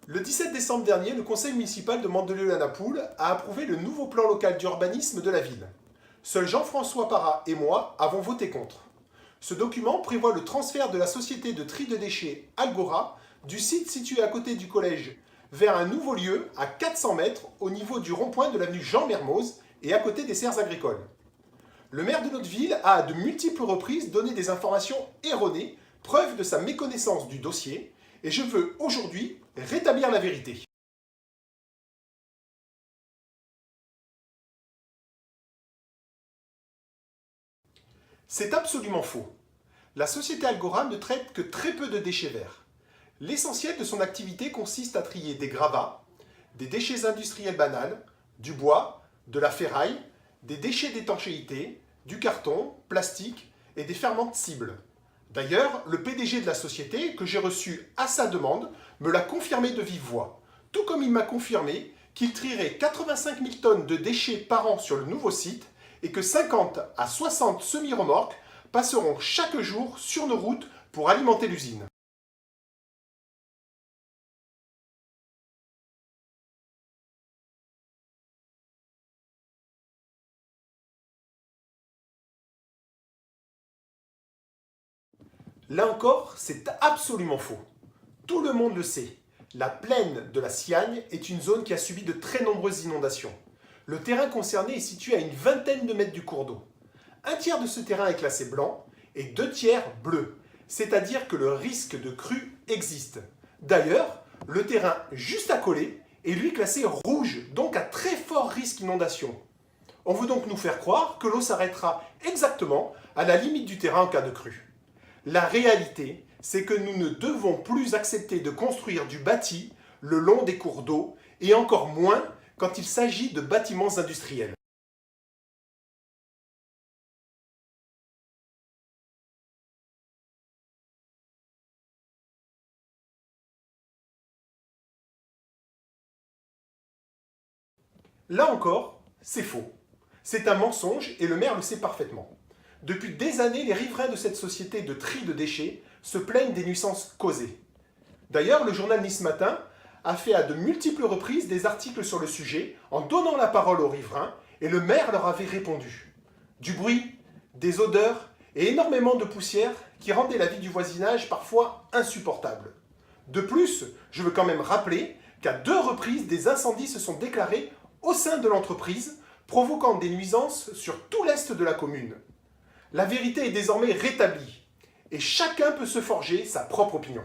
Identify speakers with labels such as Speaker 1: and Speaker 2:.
Speaker 1: Le 17 décembre dernier, le conseil municipal de Mandelieu-la-Napoule a approuvé le nouveau plan local d'urbanisme de la ville. Seuls Jean-François Parra et moi avons voté contre. Ce document prévoit le transfert de la société de tri de déchets Algora du site situé à côté du collège vers un nouveau lieu à 400 mètres au niveau du rond-point de l'avenue Jean Mermoz et à côté des serres agricoles. Le maire de notre ville a à de multiples reprises donné des informations erronées, preuve de sa méconnaissance du dossier, et je veux aujourd'hui rétablir la vérité. C'est absolument faux. La société Algora ne traite que très peu de déchets verts. L'essentiel de son activité consiste à trier des gravats, des déchets industriels banals, du bois, de la ferraille, des déchets d'étanchéité, du carton, plastique et des fermentes cibles. D'ailleurs, le PDG de la société, que j'ai reçu à sa demande, me l'a confirmé de vive voix. Tout comme il m'a confirmé qu'il trierait 85 000 tonnes de déchets par an sur le nouveau site et que 50 à 60 semi-remorques passeront chaque jour sur nos routes pour alimenter l'usine. Là encore, c'est absolument faux. Tout le monde le sait. La plaine de la Siagne est une zone qui a subi de très nombreuses inondations. Le terrain concerné est situé à une vingtaine de mètres du cours d'eau. Un tiers de ce terrain est classé blanc et 2 tiers bleu, c'est-à-dire que le risque de crue existe. D'ailleurs, le terrain juste à coller est lui classé rouge, donc à très fort risque d'inondation. On veut donc nous faire croire que l'eau s'arrêtera exactement à la limite du terrain en cas de crue. La réalité, c'est que nous ne devons plus accepter de construire du bâti le long des cours d'eau, et encore moins quand il s'agit de bâtiments industriels. Là encore, c'est faux. C'est un mensonge et le maire le sait parfaitement. Depuis des années, les riverains de cette société de tri de déchets se plaignent des nuisances causées. D'ailleurs, le journal Nice Matin a fait à de multiples reprises des articles sur le sujet en donnant la parole aux riverains et le maire leur avait répondu. Du bruit, des odeurs et énormément de poussière qui rendaient la vie du voisinage parfois insupportable. De plus, je veux quand même rappeler qu'à 2 reprises, des incendies se sont déclarés au sein de l'entreprise, provoquant des nuisances sur tout l'est de la commune. La vérité est désormais rétablie et chacun peut se forger sa propre opinion.